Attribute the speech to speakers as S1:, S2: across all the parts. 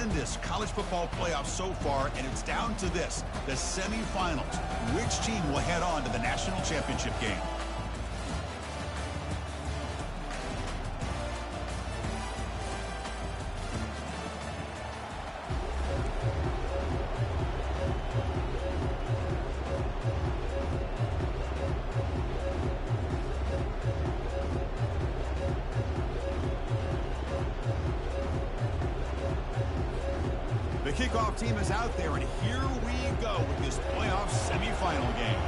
S1: tremendous college football playoffs so far, and it's down to this, the semifinals. Which team will head on to the national championship game? The kickoff team is out there, and here we go with this playoff semifinal game.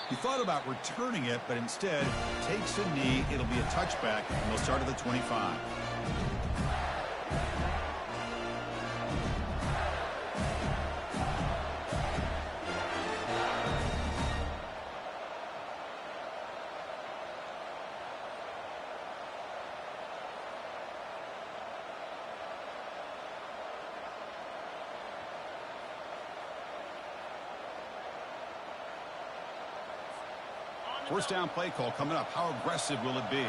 S1: He thought about returning it, but instead takes a knee. It'll be a touchback, and they'll start at the 25. First down play call coming up. How aggressive will it be?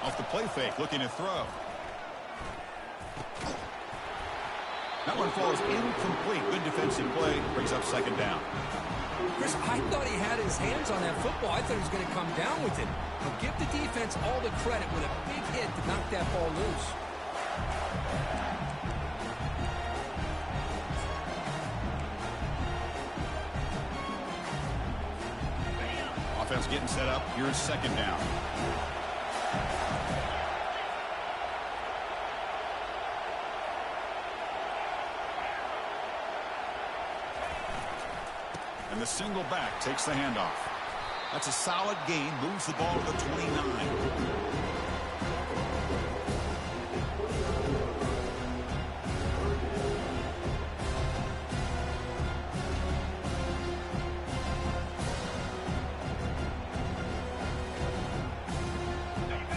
S1: Off the play fake, looking to throw. That one falls incomplete. Good defensive play. Brings up second down.
S2: Chris, I thought he had his hands on that football. I thought he was going to come down with it. But give the defense all the credit with a big hit to knock that ball loose.
S1: Offense getting set up. Here's second down. And the single back takes the handoff. That's a solid gain. Moves the ball to the 29.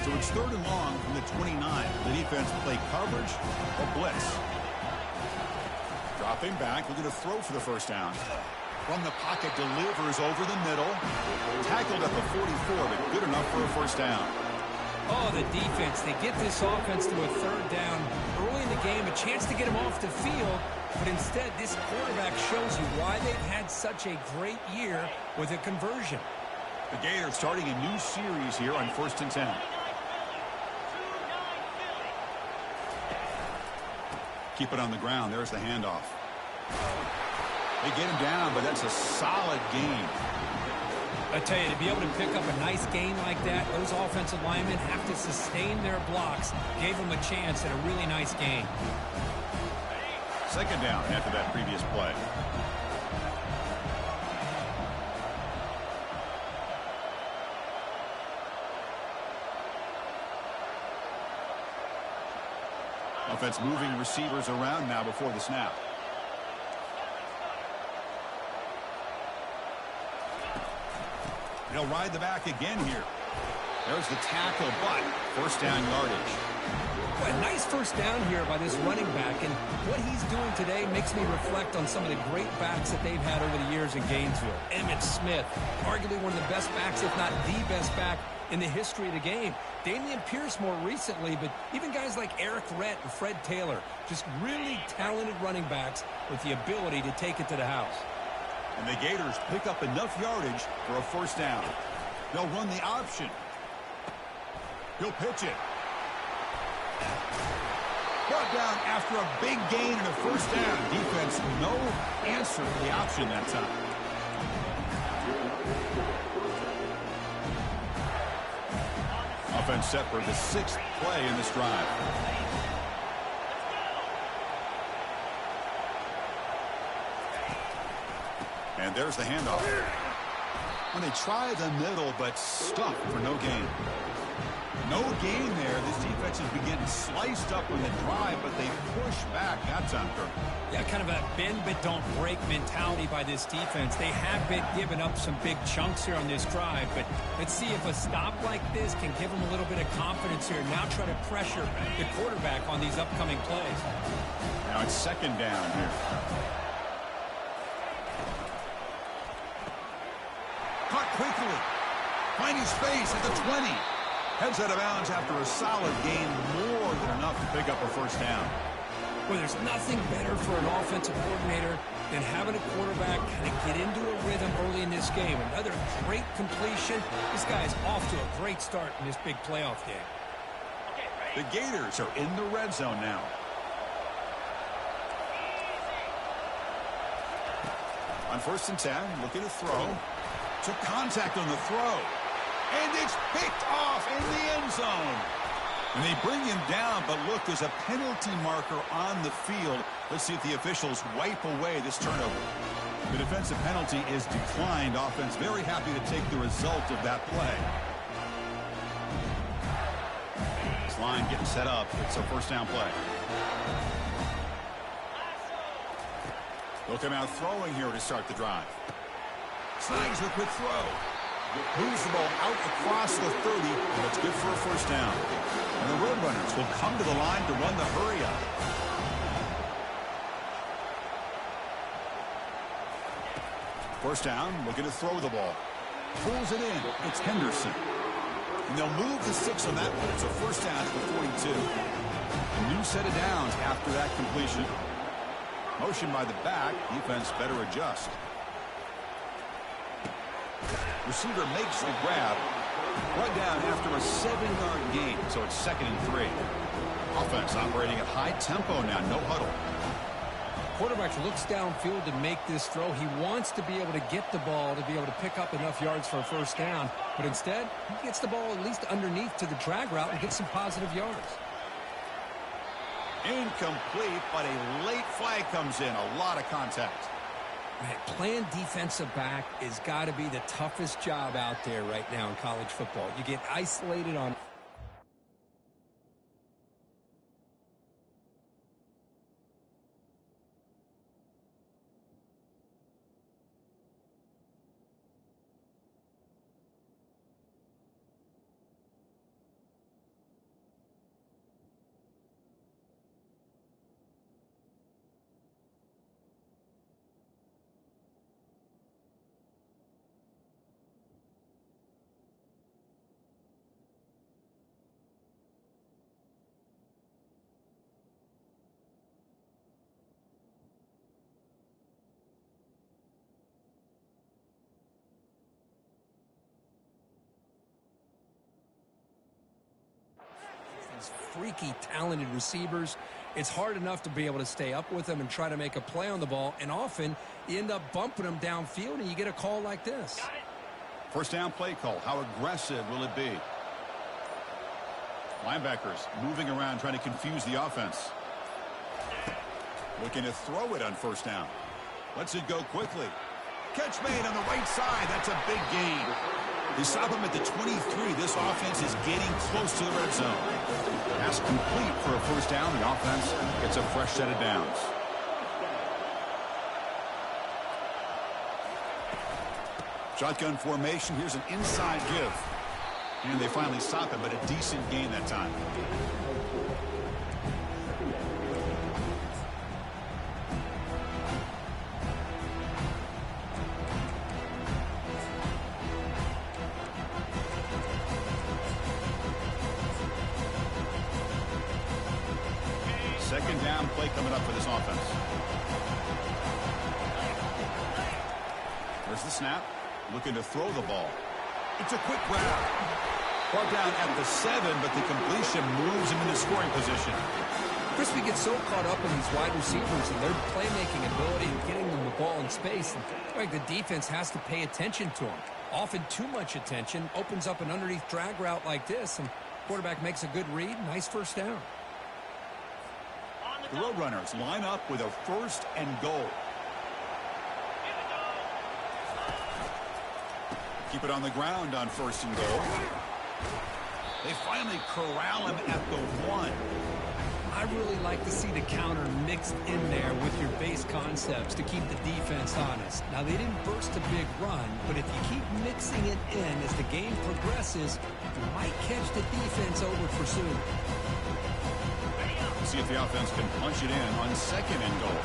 S1: So it's third and long from the 29. The defense play coverage or blitz. Dropping back, looking to throw for the first down. From the pocket, delivers over the middle. Tackled at the 44, but good enough for a first down.
S2: Oh, the defense. They get this offense to a third down early in the game, a chance to get him off the field. But instead, this quarterback shows you why they've had such a great year with a conversion.
S1: The Gators starting a new series here on 1st and 10. Keep it on the ground. There's the handoff. They get him down, but that's a solid gain.
S2: I tell you, to be able to pick up a nice gain like that, those offensive linemen have to sustain their blocks. Gave them a chance at a really nice gain.
S1: Second down after that previous play. Offense moving receivers around now before the snap. He'll ride the back again here. There's the tackle, but first down yardage.
S2: A nice first down here by this running back, and what he's doing today makes me reflect on some of the great backs that they've had over the years in Gainesville. Emmitt Smith, arguably one of the best backs, if not the best back in the history of the game. Damian Pierce more recently, but even guys like Eric Rett and Fred Taylor, just really talented running backs with the ability to take it to the house.
S1: And the Gators pick up enough yardage for a first down. They'll run the option. He'll pitch it. Brought down after a big gain and a first down. Defense, no answer for the option that time. Offense set for the 6th play in this drive. And there's the handoff. When they try the middle, but stuck for no gain. No gain there. This defense has been getting sliced up on the drive, but they push back that time, Kirk.
S2: Yeah, kind of a bend but don't break mentality by this defense. They have been giving up some big chunks here on this drive, but let's see if a stop like this can give them a little bit of confidence here. Now try to pressure the quarterback on these upcoming plays.
S1: Now it's second down here. quickly. Finding space at the 20. Heads out of bounds after a solid gain, more than enough to pick up a first down.
S2: Well, there's nothing better for an offensive coordinator than having a quarterback kind of get into a rhythm early in this game. Another great completion. This guy is off to a great start in this big playoff game.
S1: The Gators are in the red zone now. On 1st and 10, looking to throw. Took contact on the throw. And it's picked off in the end zone. And they bring him down, but look, there's a penalty marker on the field. Let's see if the officials wipe away this turnover. The defensive penalty is declined. Offense very happy to take the result of that play. This line getting set up. It's a first down play. They'll come out throwing here to start the drive. Snags the quick throw. Moves the ball out across the 30, and it's good for a first down. And the Roadrunners will come to the line to run the hurry-up. First down, looking to throw the ball. Pulls it in. It's Henderson. And they'll move the 6 on that one. It's a first down to the 42. A new set of downs after that completion. Motion by the back. Defense better adjust. Receiver makes the grab. Brought down after a 7-yard gain, so it's 2nd and 3. Offense operating at high tempo now, no huddle.
S2: Quarterback looks downfield to make this throw. He wants to be able to get the ball to be able to pick up enough yards for a first down. But instead, he gets the ball at least underneath to the drag route and gets some positive yards.
S1: Incomplete, but a late flag comes in. A lot of contact.
S2: Man, playing defensive back has got to be the toughest job out there right now in college football. You get isolated on... freaky talented receivers. It's hard enough to be able to stay up with them and try to make a play on the ball, and often you end up bumping them downfield and you get a call like this.
S1: First down play call. How aggressive will it be? Linebackers moving around trying to confuse the offense. Looking to throw it on first down. Lets it go quickly. Catch made on the right side. That's a big gain. They stop him at the 23. This offense is getting close to the red zone. Pass complete for a first down. The offense gets a fresh set of downs. Shotgun formation. Here's an inside give. And they finally stop him, but a decent gain that time. Second down play coming up for this offense. There's the snap. Looking to throw the ball. It's a quick grab. Brought down at the 7, but the completion moves him into scoring position.
S2: Crispy gets so caught up in these wide receivers and their playmaking ability and getting them the ball in space. And the defense has to pay attention to him. Often too much attention opens up an underneath drag route like this, and quarterback makes a good read. Nice first down.
S1: The Roadrunners line up with a 1st and goal. Keep it on the ground on 1st and goal. They finally corral him at the 1.
S2: I really like to see the counter mixed in there with your base concepts to keep the defense honest. Now, they didn't burst a big run, but if you keep mixing it in as the game progresses, you might catch the defense over for soon.
S1: See if the offense can punch it in on 2nd and goal.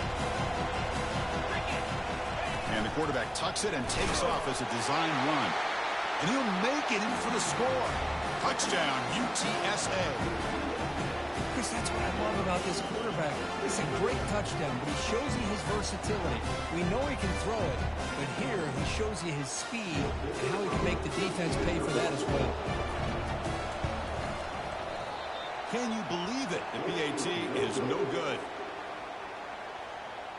S1: And the quarterback tucks it and takes off as a design run. And he'll make it in for the score. Touchdown, UTSA.
S2: Chris, that's what I love about this quarterback. It's a great touchdown, but he shows you his versatility. We know he can throw it, but here he shows you his speed and how he can make the defense pay for that as well.
S1: Can you believe it? The PAT is no good.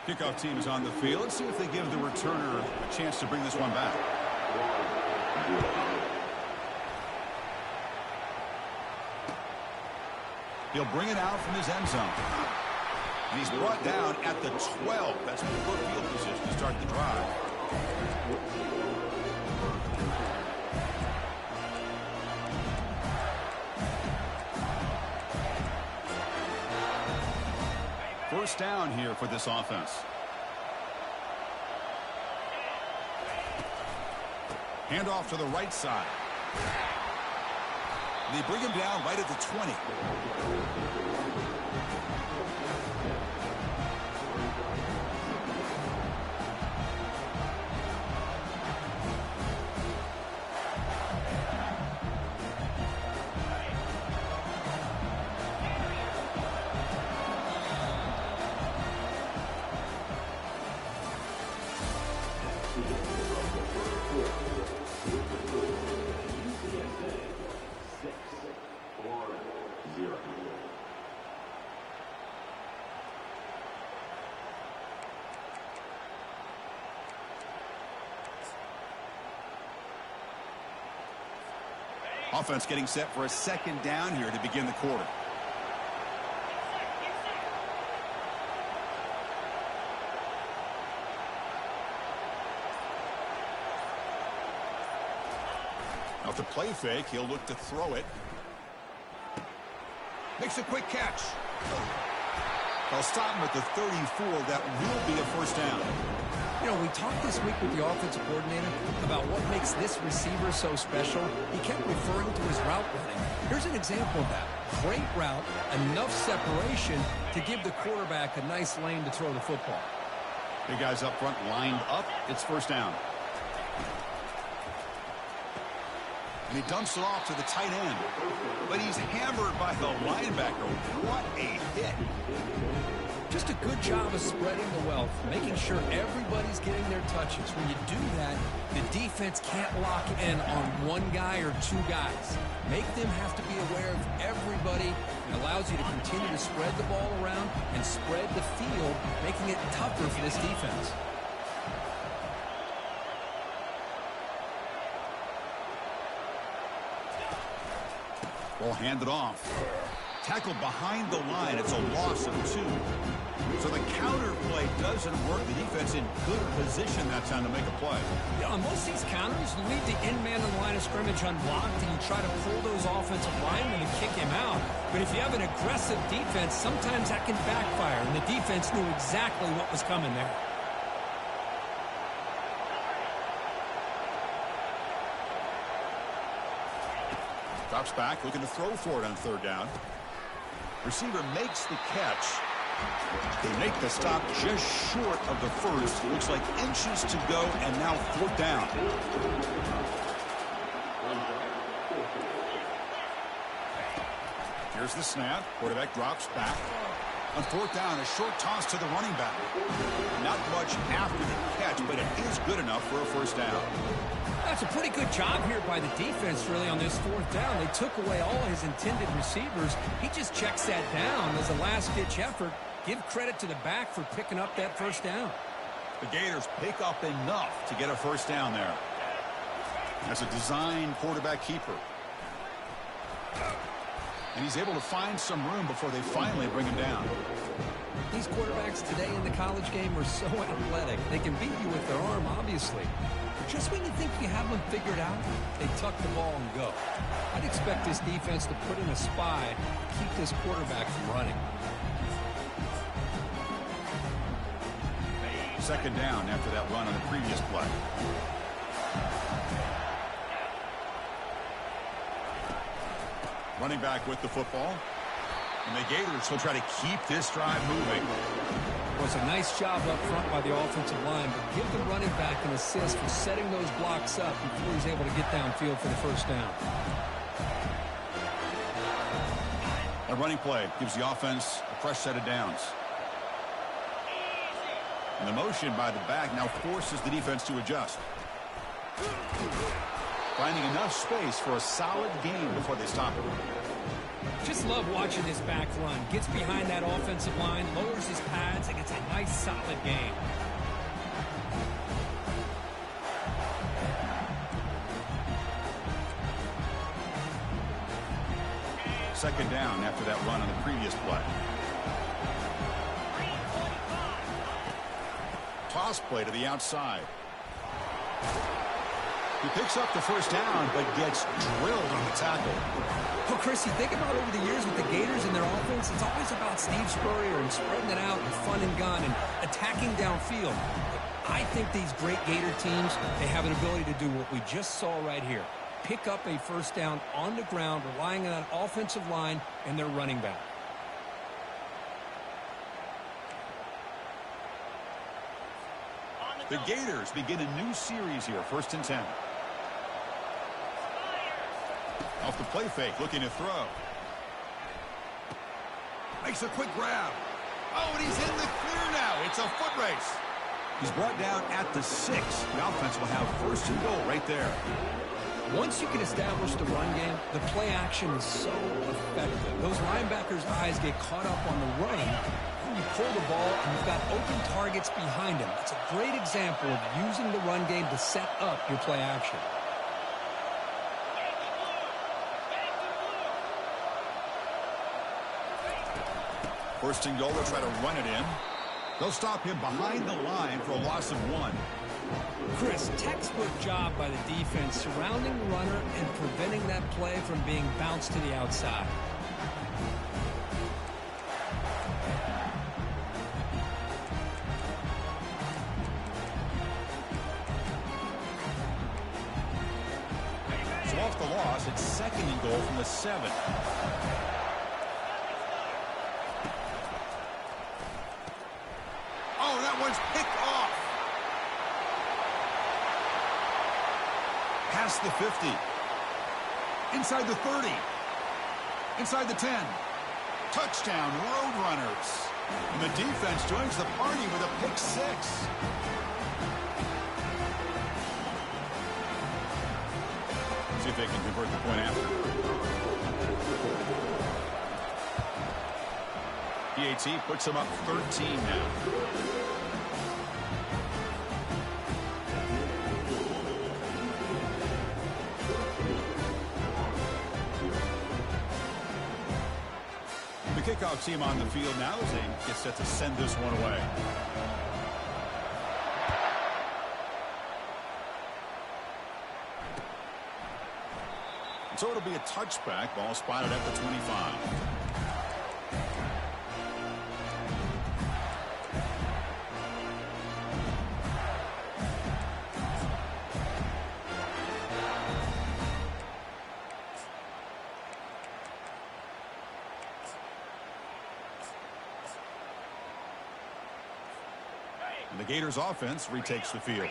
S1: Kickoff team is on the field. Let's see if they give the returner a chance to bring this one back. He'll bring it out from his end zone. And he's brought down at the 12. That's poor field position to start the drive. First down here for this offense. Handoff to the right side. They bring him down right at the 20. Offense getting set for a second down here to begin the quarter. Now to play fake, he'll look to throw it. Makes a quick catch. They'll stop him at the 34. That will be a first down.
S2: You know, we talked this week with the offensive coordinator about what makes this receiver so special. He kept referring to his route running. Here's an example of that. Great route, enough separation to give the quarterback a nice lane to throw the football.
S1: Big guys up front lined up. It's first down. And he dumps it off to the tight end. But he's hammered by the linebacker. What a hit.
S2: Just a good job of spreading the wealth, making sure everybody's getting their touches. When you do that, the defense can't lock in on one guy or two guys. Make them have to be aware of everybody. It allows you to continue to spread the ball around and spread the field, making it tougher for this defense.
S1: Ball handed off. Tackled behind the line. It's a loss of 2. So the counter play doesn't work. The defense in good position that time to make a play.
S2: Yeah, on most of these counters, you leave the in man on the line of scrimmage unblocked and you try to pull those offensive linemen and kick him out. But if you have an aggressive defense, sometimes that can backfire. And the defense knew exactly what was coming there.
S1: Drops back, looking to throw for it on third down. Receiver makes the catch. They make the stop just short of the first. Looks like inches to go, and now fourth down. Here's the snap. Quarterback drops back. On fourth down, a short toss to the running back. Not much after the catch, but it is good enough for a first down.
S2: That's a pretty good job here by the defense, really, on this fourth down. They took away all his intended receivers. He just checks that down as a last-ditch effort. Give credit to the back for picking up that first down.
S1: The Gators pick up enough to get a first down there. That's a design quarterback keeper. And he's able to find some room before they finally bring him down.
S2: These quarterbacks today in the college game are so athletic. They can beat you with their arm, obviously. But just when you think you have them figured out, they tuck the ball and go. I'd expect this defense to put in a spy, keep this quarterback from running.
S1: Second down after that run on the previous play. Running back with the football. And the Gators will try to keep this drive moving.
S2: Well, it's a nice job up front by the offensive line, but give the running back an assist for setting those blocks up before he's able to get downfield for the first down.
S1: A running play gives the offense a fresh set of downs. And the motion by the back now forces the defense to adjust. Finding enough space for a solid gain before they stop it.
S2: Just love watching this back run. Gets behind that offensive line, lowers his pads, and gets a nice solid gain.
S1: Second down after that run on the previous play. Toss play to the outside. He picks up the first down, but gets drilled on the tackle.
S2: Well, Chris, you think about over the years with the Gators and their offense, it's always about Steve Spurrier and spreading it out and fun and gun and attacking downfield. I think these great Gator teams, they have an ability to do what we just saw right here. Pick up a first down on the ground, relying on that offensive line and their running back.
S1: The Gators begin a new series here, 1st and 10. Off the play fake, looking to throw. Makes a quick grab. Oh, and he's in the clear now. It's a foot race. He's brought down at the 6. The offense will have 1st and goal right there.
S2: Once you can establish the run game, the play action is so effective. Those linebackers' eyes get caught up on the run. You pull the ball, and you've got open targets behind him. It's a great example of using the run game to set up your play action.
S1: First and goal, they'll try to run it in. They'll stop him behind the line for a loss of 1.
S2: Chris, textbook job by the defense surrounding the runner and preventing that play from being bounced to the outside.
S1: So off the loss, it's 2nd and goal from the 7. Oh, that one's picked off. Past the 50. Inside the 30. Inside the 10. Touchdown, Roadrunners. And the defense joins the party with a pick 6. See if they can convert the point after. PAT puts them up 13 now. The kickoff team on the field now as they get set to send this one away. So it'll be a touchback. Ball spotted at the 25. And the Gators offense retakes the field.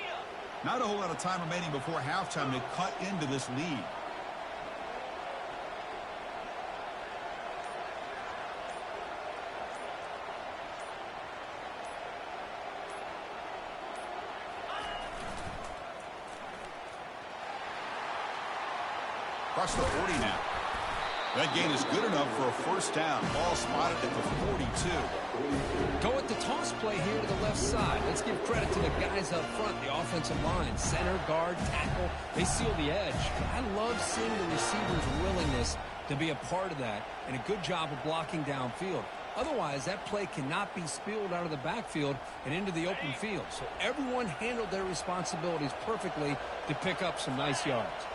S1: Not a whole lot of time remaining before halftime to cut into this lead. Across the 40 now. That gain is good enough for a first down. Ball spotted at the 42.
S2: Go with the toss play here to the left side. Let's give credit to the guys up front, the offensive line. Center, guard, tackle, they seal the edge. I love seeing the receiver's willingness to be a part of that and a good job of blocking downfield. Otherwise, that play cannot be spilled out of the backfield and into the open field. So everyone handled their responsibilities perfectly to pick up some nice yards.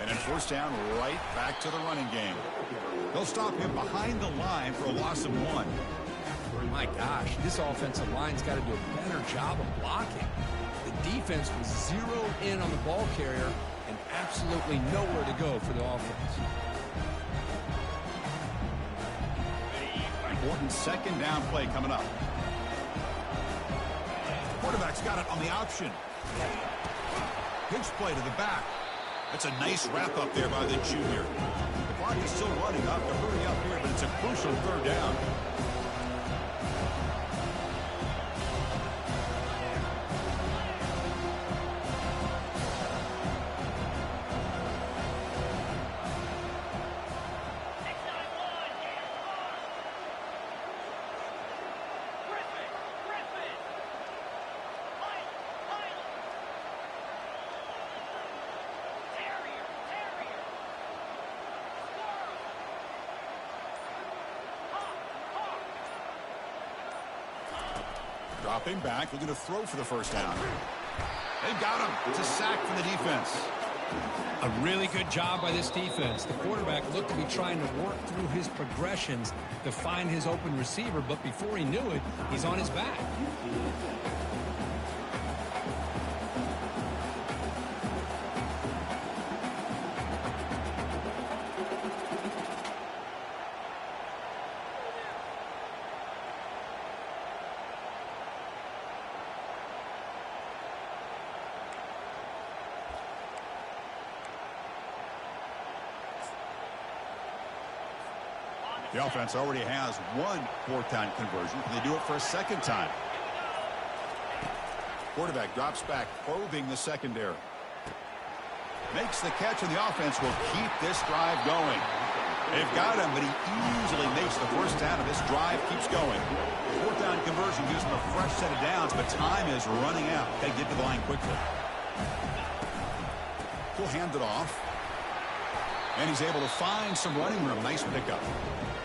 S1: And then first down, right back to the running game. They'll stop him behind the line for a loss of 1.
S2: My gosh, this offensive line's got to do a better job of blocking. The defense was zeroed in on the ball carrier and absolutely nowhere to go for the offense.
S1: Important second down play coming up. Quarterback's got it on the option. Pitch play to the back. That's a nice wrap up there by the junior. The clock is still running up to hurry up here, but it's a crucial third down. Dropping back, looking to throw for the first down. They've got him. It's a sack from the defense.
S2: A really good job by this defense. The quarterback looked to be trying to work through his progressions to find his open receiver, but before he knew it, he's on his back.
S1: The offense already has one fourth-down conversion. Can they do it for a second time? Quarterback drops back, probing the secondary. Makes the catch, and the offense will keep this drive going. They've got him, but he easily makes the first down, and this drive keeps going. Fourth-down conversion gives them a fresh set of downs, but time is running out. They get to the line quickly. He'll hand it off. And he's able to find some running room. Nice pickup.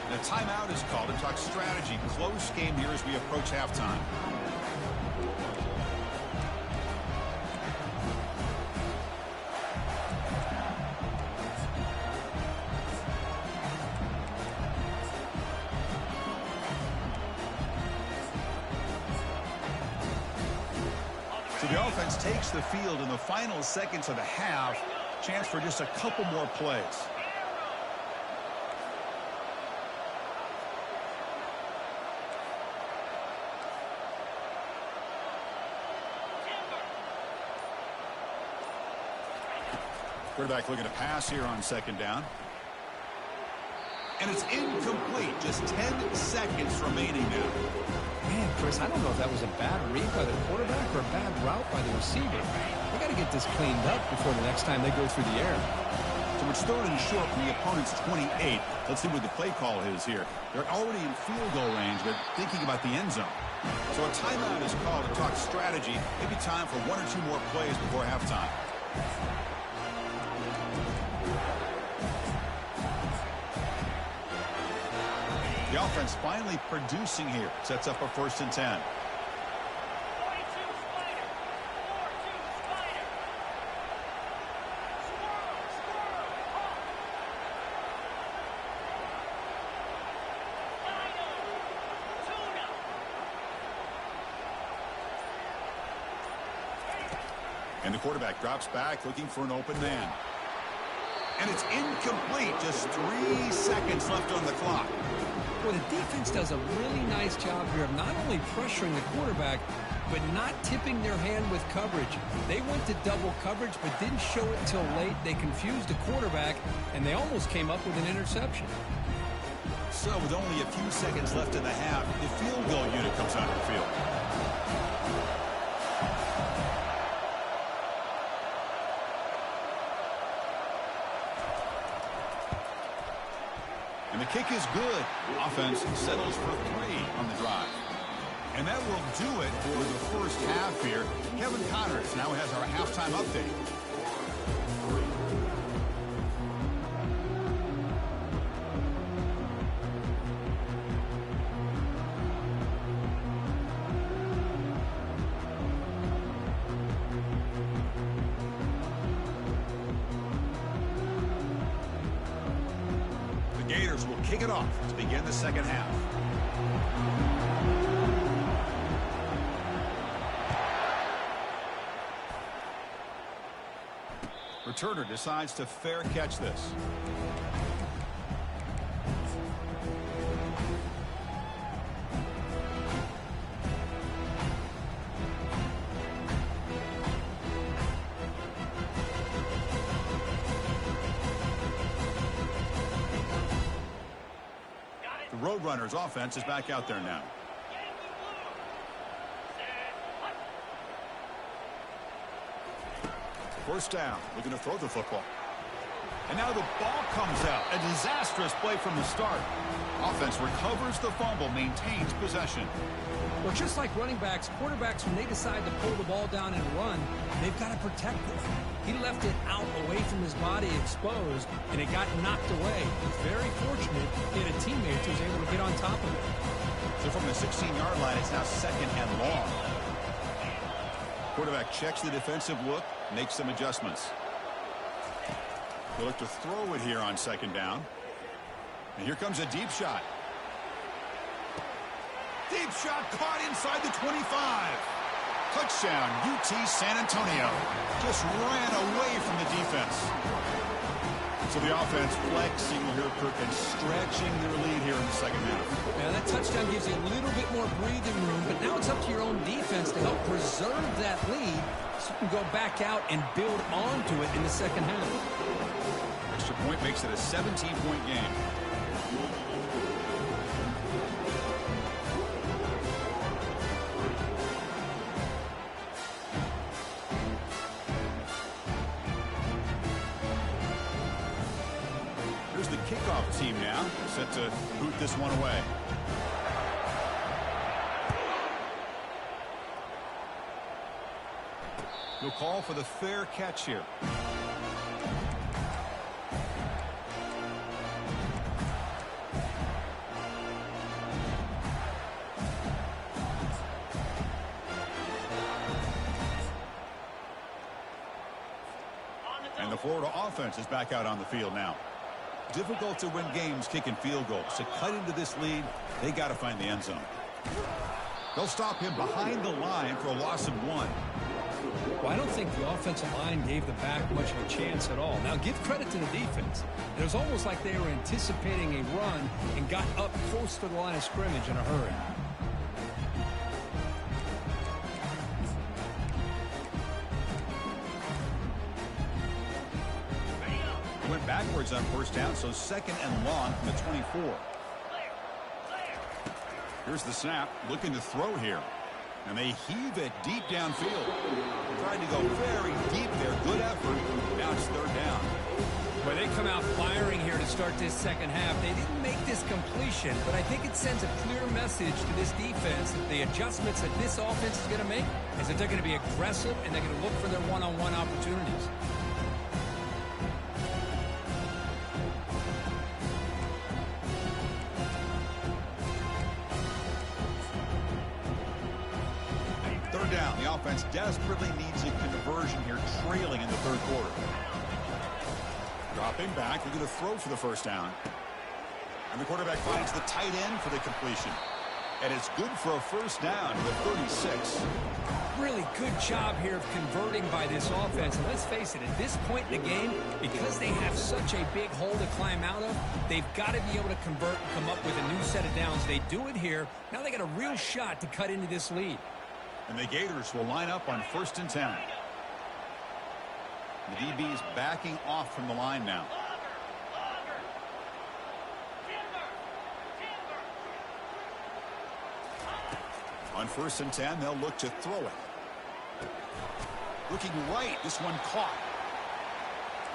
S1: And a timeout is called to talk strategy. Close game here as we approach halftime. So the offense takes the field in the final seconds of the half. Chance for just a couple more plays. Quarterback looking to pass here on second down. And it's incomplete. Just 10 seconds remaining now.
S2: Man, Chris, I don't know if that was a bad read by the quarterback or a bad route by the receiver. They got to get this cleaned up before the next time they go through the air.
S1: So it's third and short from the opponent's 28. Let's see what the play call is here. They're already in field goal range, but thinking about the end zone. So a timeout is called to talk strategy. Maybe time for one or two more plays before halftime. The offense finally producing here. Sets up a 1st and 10. And the quarterback drops back looking for an open man. And it's incomplete. Just 3 seconds left on the clock.
S2: Well, the defense does a really nice job here of not only pressuring the quarterback, but not tipping their hand with coverage. They went to double coverage, but didn't show it until late. They confused the quarterback, and they almost came up with an interception.
S1: So with only a few seconds left in the half, the field goal unit comes out of the field. And the kick is good. Offense settles for 3 on the drive. And that will do it for the first half here. Kevin Connors now has our halftime update. Gators will kick it off to begin the second half. returner decides to fair catch this. The Roadrunners offense is back out there now. First down, looking to throw the football. And now the ball comes out. A disastrous play from the start. Offense recovers the fumble, maintains possession.
S2: Well, just like running backs, quarterbacks, when they decide to pull the ball down and run, they've got to protect it. He left it out away from his body exposed, and it got knocked away. He's very fortunate he had a teammate who was able to get on top of it.
S1: So from the 16-yard line, it's now second and long. Quarterback checks the defensive look, makes some adjustments. He'll look to throw it here on second down. And here comes a deep shot. Deep shot caught inside the 25. Touchdown, UT San Antonio. Just ran away from the defense. So the offense flexing here, Kirk, and stretching their lead here in the second half.
S2: Now that touchdown gives you a little bit more breathing room, but now it's up to your own defense to help preserve that lead so you can go back out and build onto it in the second half.
S1: Extra point makes it a 17-point game. Here's the kickoff team now, set to boot this one away. He'll call for the fair catch here. And the Florida offense is back out on the field now. Difficult to win games kicking field goals. To cut into this lead, they got to find the end zone. They'll stop him behind the line for a loss of 1.
S2: Well, I don't think the offensive line gave the back much of a chance at all. Now, give credit to the defense. It was almost like they were anticipating a run and got up close to the line of scrimmage in a hurry.
S1: Went backwards on first down, so second and long from the 24. Here's the snap, looking to throw here. And they heave it deep downfield. Trying to go very deep there. Good effort. Now it's third down.
S2: Well, they come out firing here to start this second half. They didn't make this completion, but I think it sends a clear message to this defense that the adjustments that this offense is going to make is that they're going to be aggressive and they're going to look for their one-on-one opportunities.
S1: Down. The offense desperately needs a conversion here, trailing in the third quarter. Dropping back, they're going to throw for the first down. And the quarterback finds the tight end for the completion. And it's good for a first down to the 36.
S2: Really good job here of converting by this offense. And let's face it, at this point in the game, because they have such a big hole to climb out of, they've got to be able to convert and come up with a new set of downs. They do it here. Now they got a real shot to cut into this lead.
S1: And the Gators will line up on 1st and 10. The DB is backing off from the line now. On 1st and 10, they'll look to throw it. Looking right, this one caught.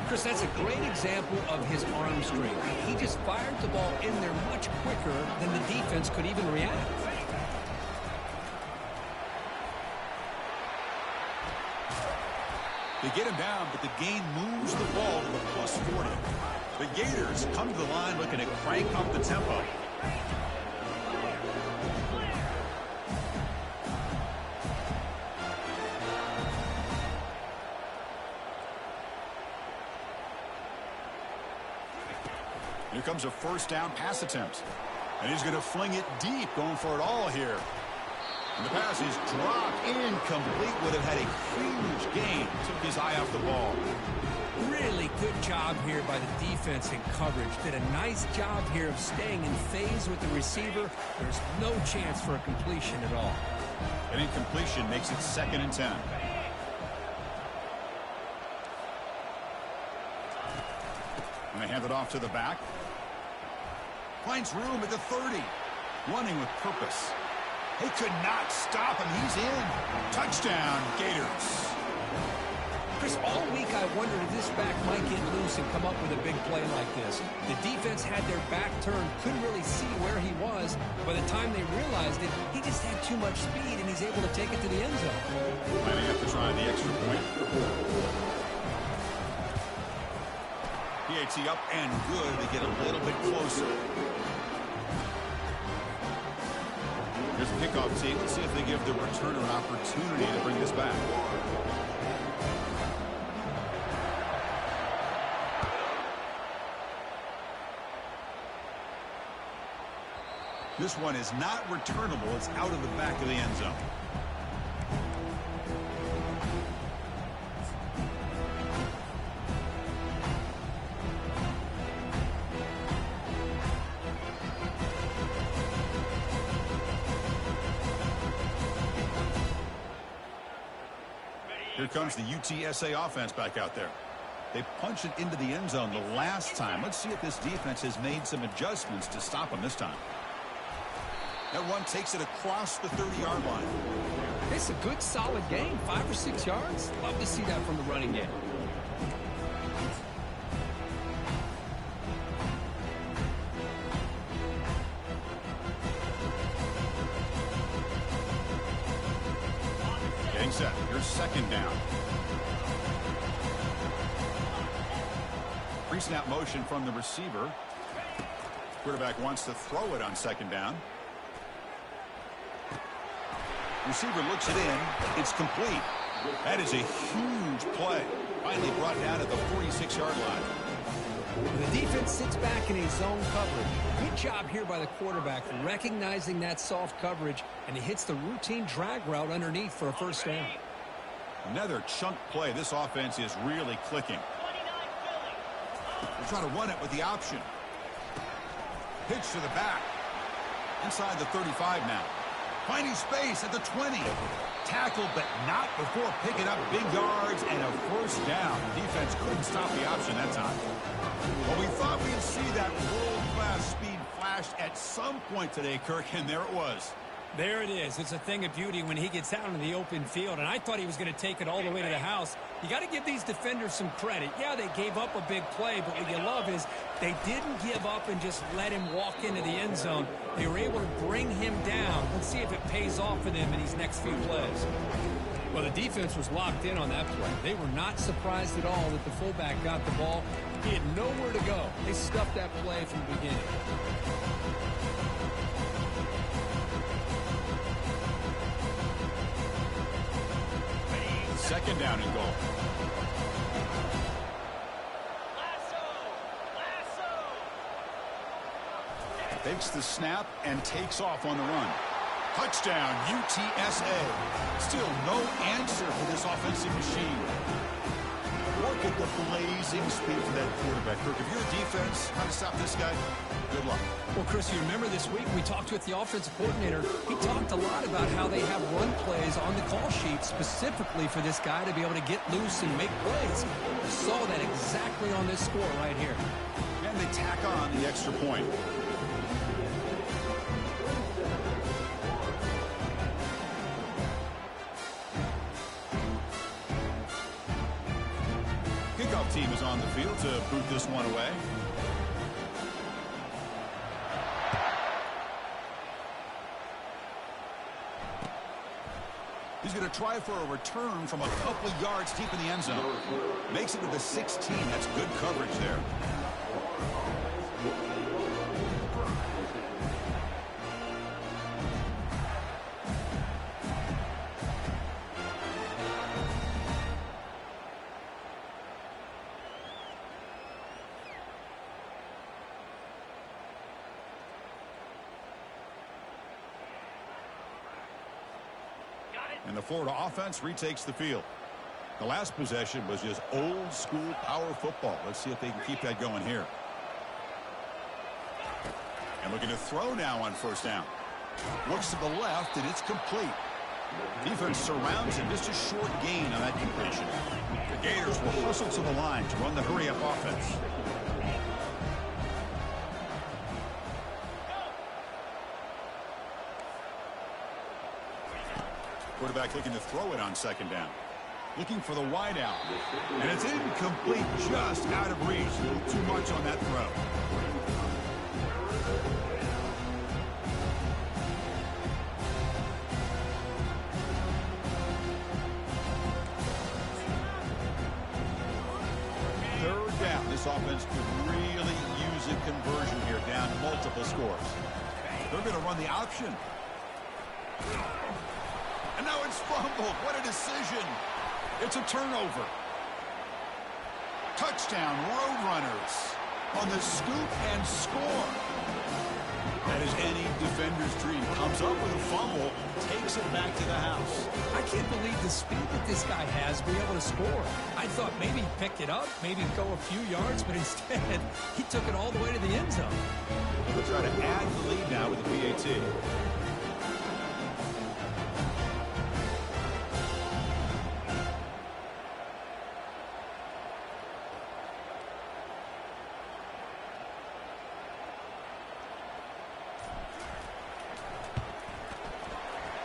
S2: Chris, that's a great example of his arm strength. He just fired the ball in there much quicker than the defense could even react.
S1: They get him down, but the gain moves the ball to the plus 40. The Gators come to the line looking to crank up the tempo. Here comes a first down pass attempt. And he's going to fling it deep, going for it all here. And the pass is dropped, incomplete. Would have had a huge gain. Took his eye off the ball.
S2: Really good job here by the defense in coverage. Did a nice job here of staying in phase with the receiver. There's no chance for a completion at all.
S1: An incompletion makes it 2nd and 10. And they hand it off to the back. Finds room at the 30. Running with purpose. They could not stop him. He's in. Touchdown, Gators.
S2: Chris, all week I wondered if this back might get loose and come up with a big play like this. The defense had their back turned, couldn't really see where he was. By the time they realized it, he just had too much speed, and he's able to take it to the end zone.
S1: Planning up to try the extra point. PAT up and good. They get a little bit closer. Here's the kickoff team. Let's see if they give the returner an opportunity to bring this back. This one is not returnable. It's out of the back of the end zone. Here comes the UTSA offense back out there. They punched it into the end zone the last time. Let's see if this defense has made some adjustments to stop them this time. That one takes it across the 30-yard line.
S2: It's a good, solid game. 5 or 6 yards. Love to see that from the running game.
S1: Getting set. Here's 2nd down. Pre-snap motion from the receiver. Quarterback wants to throw it on 2nd down. Receiver looks it in. It's complete. That is a huge play. Finally brought down at the 46-yard line.
S2: The defense sits back in a zone coverage. Good job here by the quarterback recognizing that soft coverage, and he hits the routine drag route underneath for a 1st down.
S1: Another chunk play. This offense is really clicking. They're trying to run it with the option. Pitch to the back. Inside the 35 now. Finding space at the 20. Tackled, but not before picking up big yards and a 1st down. The defense couldn't stop the option that time. Well, we thought we'd see that world-class speed flashed at some point today, Kirk, and there it was.
S2: There it is. It's a thing of beauty when he gets out in the open field, and I thought he was going to take it all the way to the house. You got to give these defenders some credit. Yeah, they gave up a big play, but what you love is they didn't give up and just let him walk into the end zone. They were able to bring him down. Let's see if it pays off for them in these next few plays. Well, the defense was locked in on that play. They were not surprised at all that the fullback got the ball. He had nowhere to go. They stuffed that play from the beginning.
S1: 2nd down and goal. Takes the snap and takes off on the run. Touchdown, UTSA. Still no answer for this offensive machine. Look at the blazing speed for that quarterback. Kirk, if you're a defense, how to stop this guy? Good luck.
S2: Well, Chris, you remember this week we talked with the offensive coordinator. He talked a lot about how they have run plays on the call sheet specifically for this guy to be able to get loose and make plays. We saw that exactly on this score right here.
S1: And they tack on the extra point. Kickoff team is on the field to boot this one away. He's going to try for a return from a couple of yards deep in the end zone. Makes it to the 16. That's good coverage there. And the Florida offense retakes the field. The last possession was just old school power football. Let's see if they can keep that going here. And looking to throw now on first down. Looks to the left, and it's complete. Defense surrounds him. Just a short gain on that completion. The Gators will hustle to the line to run the hurry-up offense. Quarterback looking to throw it on second down. Looking for the wide out. And it's incomplete, just out of reach. A little too much on that throw. Third down. This offense could really use a conversion here, down multiple scores. They're going to run the option. And now it's fumbled. What a decision. It's a turnover. Touchdown, Roadrunners on the scoop and score. That is any defender's dream. Comes up with a fumble, takes it back to the house.
S2: I can't believe the speed that this guy has to be able to score. I thought maybe he'd pick it up, maybe go a few yards, but instead he took it all the way to the end zone.
S1: We'll try to add the lead now with the PAT.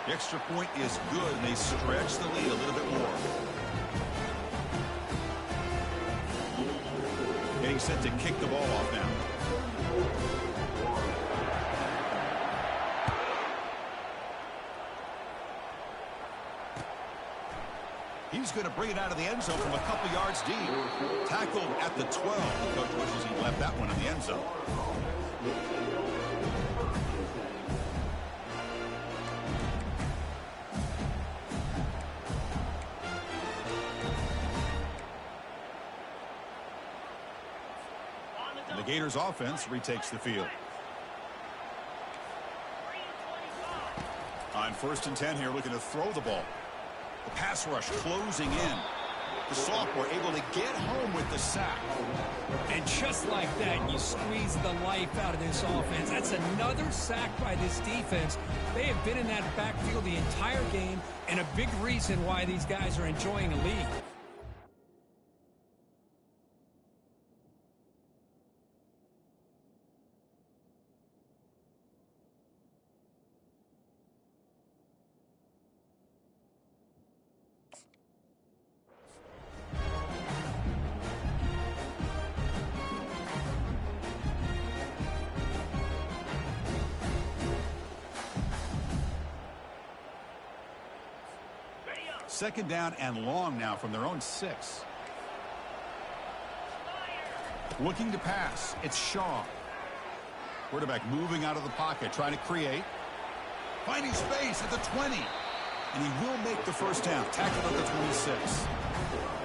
S1: The extra point is good, and they stretch the lead a little bit more. Getting set to kick the ball off now. He's going to bring it out of the end zone from a couple yards deep. Tackled at the 12. The coach wishes he left that one in the end zone. The Gators offense retakes the field. On 1st and 10 here, looking to throw the ball. The pass rush closing in. The sophomore able to get home with the sack.
S2: And just like that, you squeeze the life out of this offense. That's another sack by this defense. They have been in that backfield the entire game, and a big reason why these guys are enjoying a lead.
S1: Second down and long now from their own 6. Looking to pass. It's Shaw. Quarterback moving out of the pocket, trying to create. Finding space at the 20. And he will make the first down. Tackled at the 26.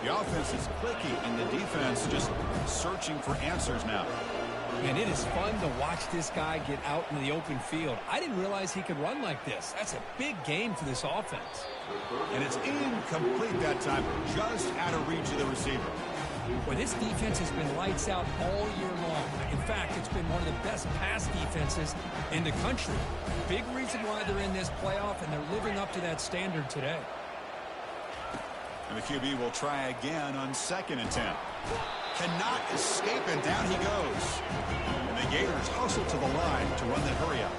S1: The offense is clicking, and the defense just searching for answers now.
S2: And it is fun to watch this guy get out in the open field. I didn't realize he could run like this. That's a big game for this offense.
S1: And it's incomplete that time, just out of reach of the receiver.
S2: Well, this defense has been lights out all year long. In fact, it's been one of the best pass defenses in the country. Big reason why they're in this playoff, and they're living up to that standard today.
S1: And the QB will try again on 2nd and 10. Cannot escape, and down he goes. And the Gators hustle to the line to run the hurry-up.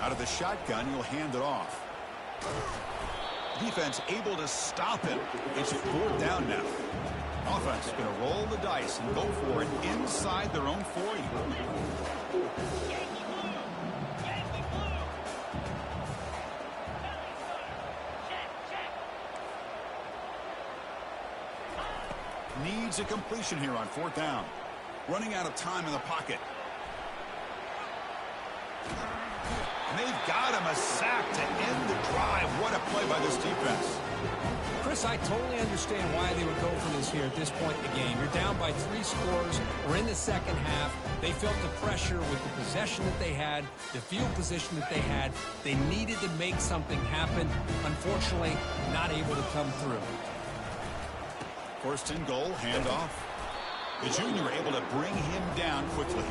S1: Out of the shotgun, he'll hand it off. Defense able to stop him. It's 4th down now. Offense going to roll the dice and go for it inside their own 40. Needs a completion here on 4th down. Running out of time in the pocket. And they've got him a sack to end the drive. What a play by this defense.
S2: Chris, I totally understand why they would go for this here at this point in the game. You're down by 3 scores. We're in the second half. They felt the pressure with the possession that they had, the field position that they had. They needed to make something happen. Unfortunately, not able to come through.
S1: First and goal, handoff. The junior able to bring him down quickly.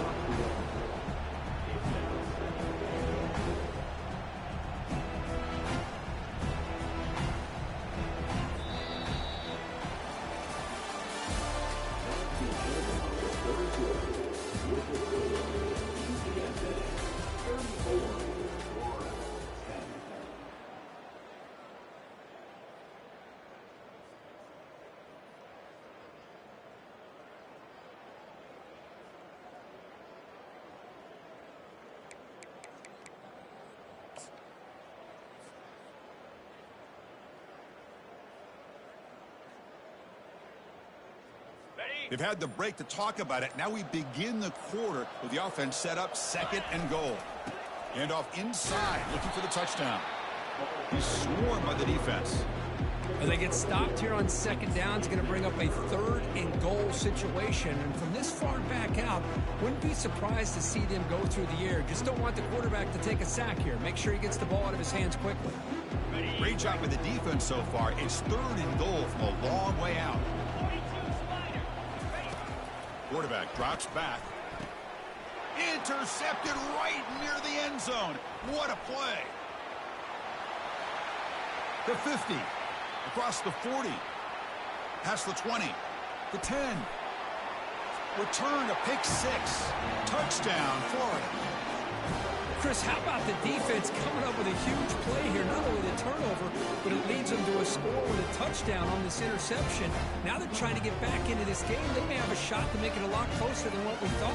S1: They've had the break to talk about it. Now we begin the quarter with the offense set up, second and goal. Hand off inside, looking for the touchdown. He's swarmed by the defense.
S2: And they get stopped here on second down. It's going to bring up a third and goal situation. And from this far back out, wouldn't be surprised to see them go through the air. Just don't want the quarterback to take a sack here. Make sure he gets the ball out of his hands quickly.
S1: Great job with the defense so far. It's third and goal from a long way out. Quarterback drops back. Intercepted right near the end zone. What a play. The 50. Across the 40. Past the 20. The 10. Return to pick 6. Touchdown, Florida.
S2: Chris, how about the defense coming up with a huge play here? Not only the turnover, but it leads them to a score with a touchdown on this interception. Now they're trying to get back into this game. They may have a shot to make it a lot closer than what we thought.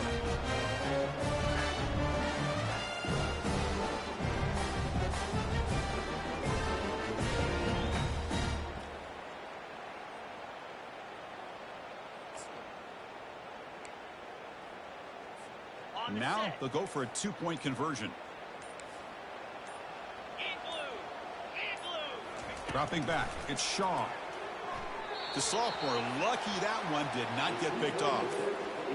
S1: Now they'll go for a 2-point conversion. Dropping back, it's Shaw. The sophomore, lucky that one did not get picked off.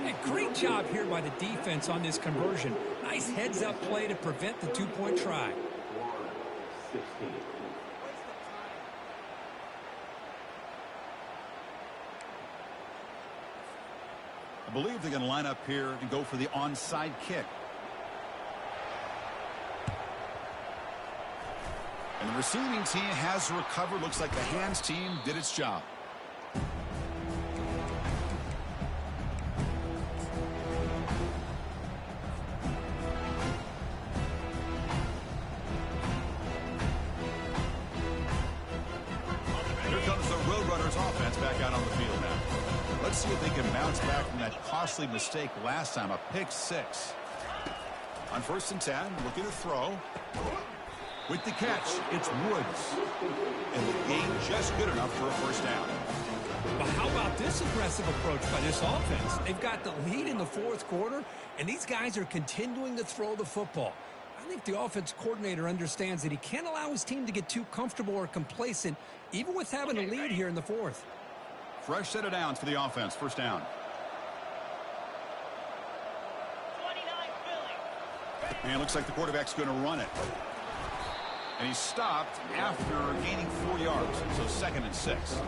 S2: A great job here by the defense on this conversion. Nice heads-up play to prevent the 2-point try.
S1: I believe they're going to line up here and go for the onside kick. And the receiving team has recovered. Looks like the hands team did its job. Here comes the Roadrunners offense back out on the field now. Let's see if they can bounce back from that costly mistake last time, a pick 6. On 1st and 10, looking to throw. With the catch, it's Woods. And the game just good enough for a first down.
S2: But how about this aggressive approach by this offense? They've got the lead in the 4th quarter, and these guys are continuing to throw the football. I think the offense coordinator understands that he can't allow his team to get too comfortable or complacent, even with having a lead here in the 4th.
S1: Fresh set of downs for the offense. First down. And it looks like the quarterback's going to run it. And he stopped after gaining 4 yards. So 2nd and 6.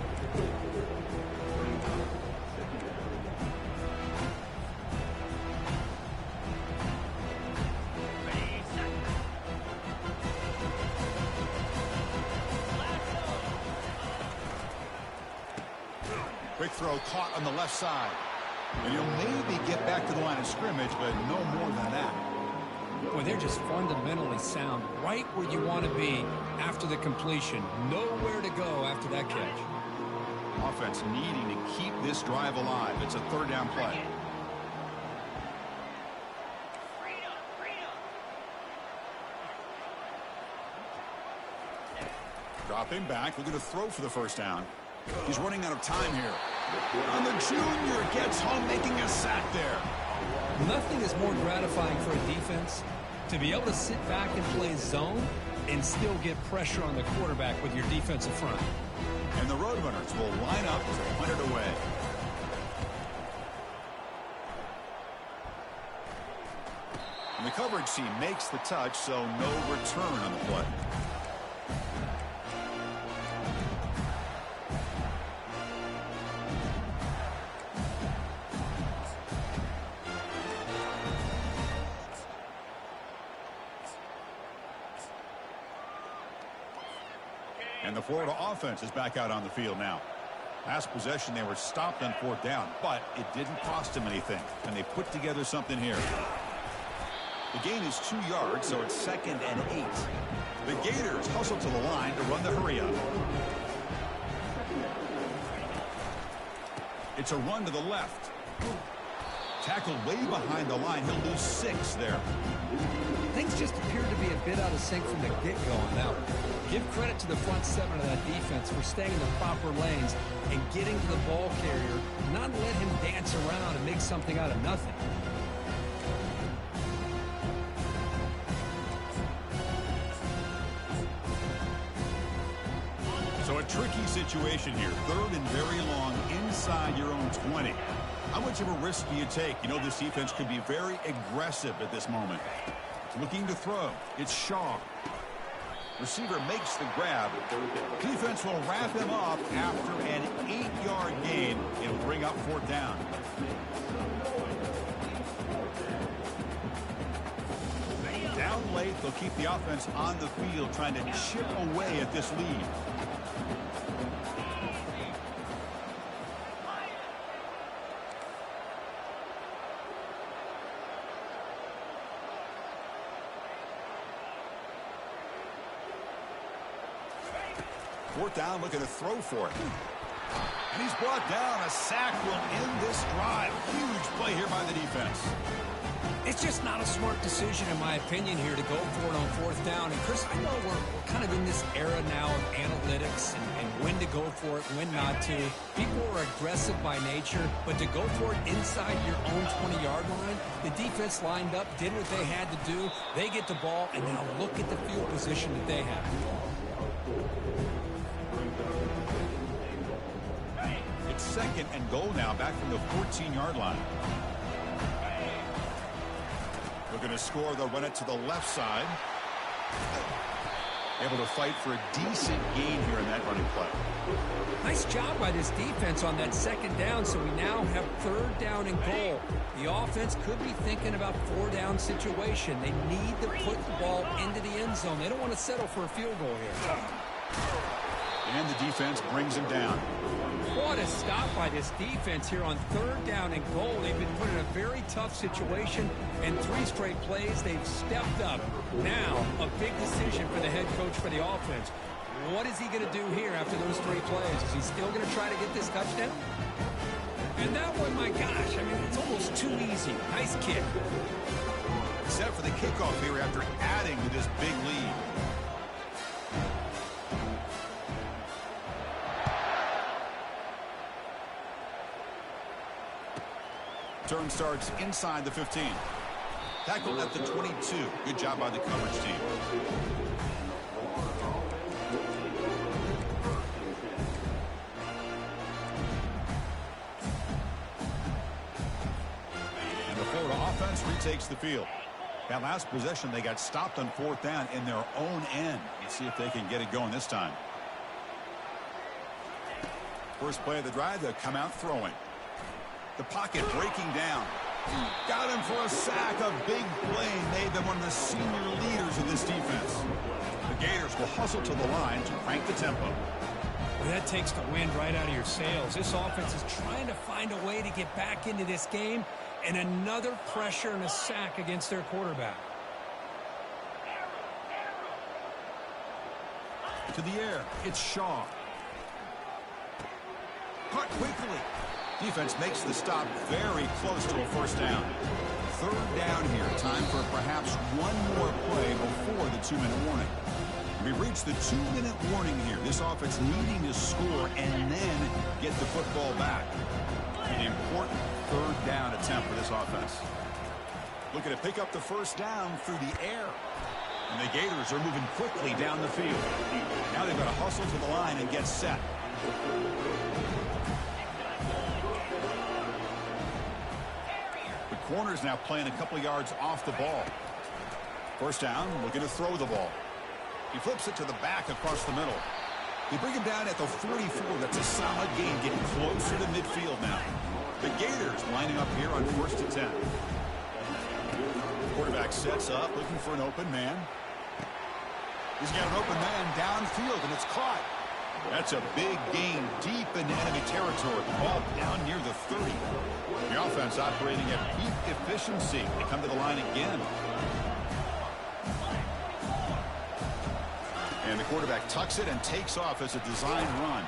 S1: Quick throw caught on the left side. And he'll maybe get back to the line of scrimmage, but no more than that.
S2: Boy, they're just fundamentally sound, right where you want to be after the completion. Nowhere to go after that catch.
S1: Offense needing to keep this drive alive. It's a 3rd down play. Dropping back, looking to throw for the first down. He's running out of time here. And the junior gets home, making a sack there.
S2: Nothing is more gratifying for a defense to be able to sit back and play zone and still get pressure on the quarterback with your defensive front.
S1: And the Roadrunners will line up to punt it away. And the coverage team makes the touch, so no return on the play. And the Florida offense is back out on the field now. Last possession, they were stopped on 4th down, but it didn't cost them anything. And they put together something here. The gain is 2 yards, so it's 2nd and 8. The Gators hustle to the line to run the hurry up. It's a run to the left. Tackled way behind the line. He'll lose 6 there.
S2: Things just appear to be a bit out of sync from the get-go on that one. Give credit to the front 7 of that defense for staying in the proper lanes and getting to the ball carrier, not let him dance around and make something out of nothing.
S1: So a tricky situation here. 3rd and very long inside your own 20. How much of a risk do you take? You know this defense could be very aggressive at this moment. Looking to throw. It's Shaw. Receiver makes the grab. Defense will wrap him up after an 8-yard gain. It'll bring up 4th down. Down late, they'll keep the offense on the field trying to chip away at this lead. Fourth down, looking to throw for it. And he's brought down. A sack will end this drive. Huge play here by the defense.
S2: It's just not a smart decision, in my opinion, here to go for it on 4th down. And, Chris, I know we're kind of in this era now of analytics and when to go for it, when not to. People are aggressive by nature, but to go for it inside your own 20-yard line, the defense lined up, did what they had to do. They get the ball, and now look at the field position that they have.
S1: It's 2nd and goal now, back from the 14-yard line. Looking to score, they'll run it to the left side. Able to fight for a decent gain here in that running play.
S2: Nice job by this defense on that 2nd down, so we now have 3rd down and goal. The offense could be thinking about 4-down situation. They need to put the ball into the end zone. They don't want to settle for a field goal here.
S1: And the defense brings him down.
S2: What a stop by this defense here on 3rd down and goal. They've been put in a very tough situation, and 3 straight plays, they've stepped up. Now, a big decision for the head coach for the offense. What is he going to do here after those 3 plays? Is he still going to try to get this touchdown? And that one, my gosh, I mean, it's almost too easy. Nice kick.
S1: Set for the kickoff here after adding to this big lead. Turn starts inside the 15. Tackled at the 22. Good job by the coverage team. And the Florida offense retakes the field. That last possession, they got stopped on 4th down in their own end. Let's see if they can get it going this time. First play of the drive, they'll come out throwing. The pocket breaking down. Got him for a sack. A big play made them one of the senior leaders of this defense. The Gators will hustle to the line to crank the tempo.
S2: That takes the wind right out of your sails. This offense is trying to find a way to get back into this game, and another pressure and a sack against their quarterback.
S1: To the air, it's Shaw. Caught quickly. Defense makes the stop very close to a 1st down. 3rd down here. Time for perhaps one more play before the 2-minute warning. We reach the 2-minute warning here. This offense needing to score and then get the football back. An important 3rd down attempt for this offense. Looking to pick up the 1st down through the air. And the Gators are moving quickly down the field. Now they've got to hustle to the line and get set. The corner's now playing a couple of yards off the ball. First down, looking to throw the ball. He flips it to the back across the middle. They bring him down at the 44. That's a solid gain, getting closer to midfield now. The Gators lining up here on 1st and 10. Quarterback sets up, looking for an open man. He's got an open man downfield, and it's caught. That's a big gain deep into enemy territory. Ball down near the 30. The offense operating at peak efficiency. They come to the line again. And the quarterback tucks it and takes off as a design run.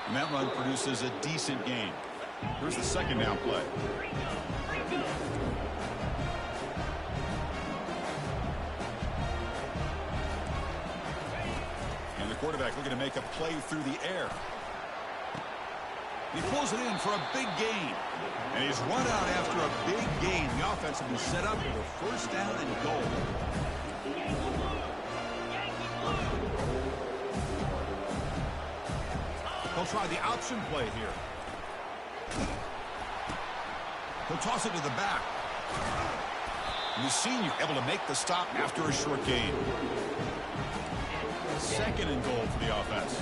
S1: And that run produces a decent gain. Here's the second down play. And the quarterback looking to make a play through the air. He pulls it in for a big gain. And he's run out after a big gain. The offense will be set up with a first down and goal. He'll try the option play here. He'll toss it to the back. And the senior able to make the stop after a short gain. Second and goal for the offense.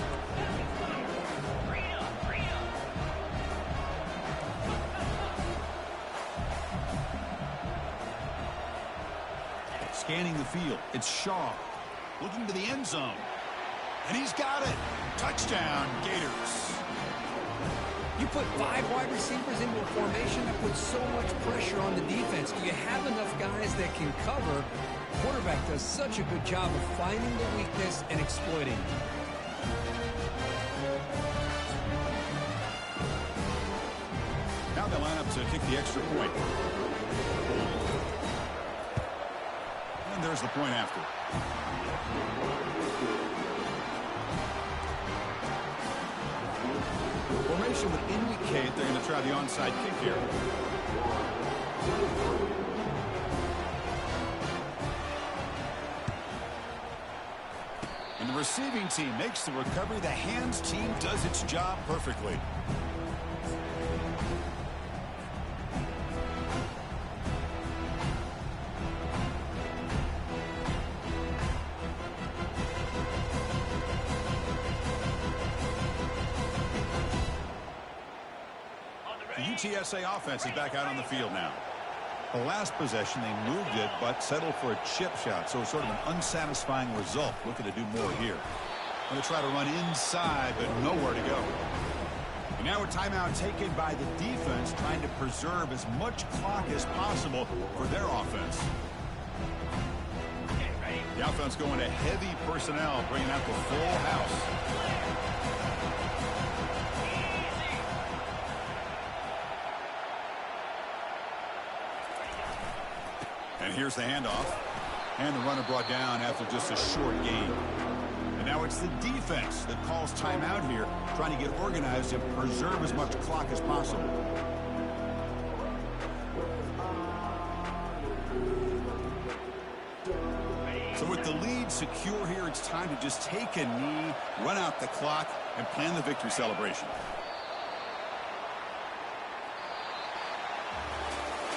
S1: Scanning the field. It's Shaw. Looking to the end zone. And he's got it. Touchdown, Gators.
S2: You put 5 wide receivers into a formation that puts so much pressure on the defense. You have enough guys that can cover. Quarterback does such a good job of finding the weakness and exploiting it.
S1: Now they line up to kick the extra point. And there's the point after. Formation would indicate they're going to try the onside kick here. And the receiving team makes the recovery. The hands team does its job perfectly. The UTSA offense is back out on the field now. The last possession, they moved it, but settled for a chip shot, so it's sort of an unsatisfying result. Looking to do more here. Going to try to run inside, but nowhere to go. And now a timeout taken by the defense, trying to preserve as much clock as possible for their offense. The offense going to heavy personnel, bringing out the full house. And here's the handoff. And the runner brought down after just a short gain. And now it's the defense that calls timeout here, trying to get organized and preserve as much clock as possible. So with the lead secure here, it's time to just take a knee, run out the clock, and plan the victory celebration.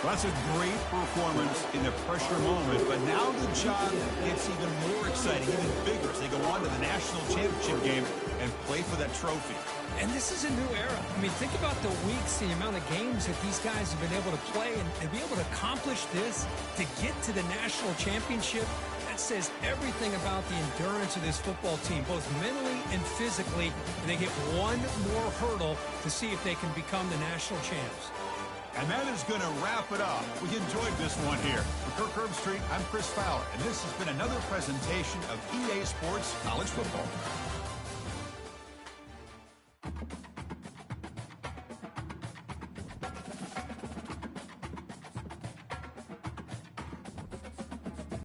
S1: Well, that's a great performance in the pressure moment, but now the job gets even more exciting, even bigger, as they go on to the national championship game and play for that trophy.
S2: And this is a new era. I mean, think about the weeks, the amount of games that these guys have been able to play, and be able to accomplish this, to get to the national championship. That says everything about the endurance of this football team, both mentally and physically. And they get one more hurdle to see if they can become the national champs.
S1: And that is going to wrap it up. We enjoyed this one here. For Kirk Herbstreit, I'm Chris Fowler, and this has been another presentation of EA Sports College Football.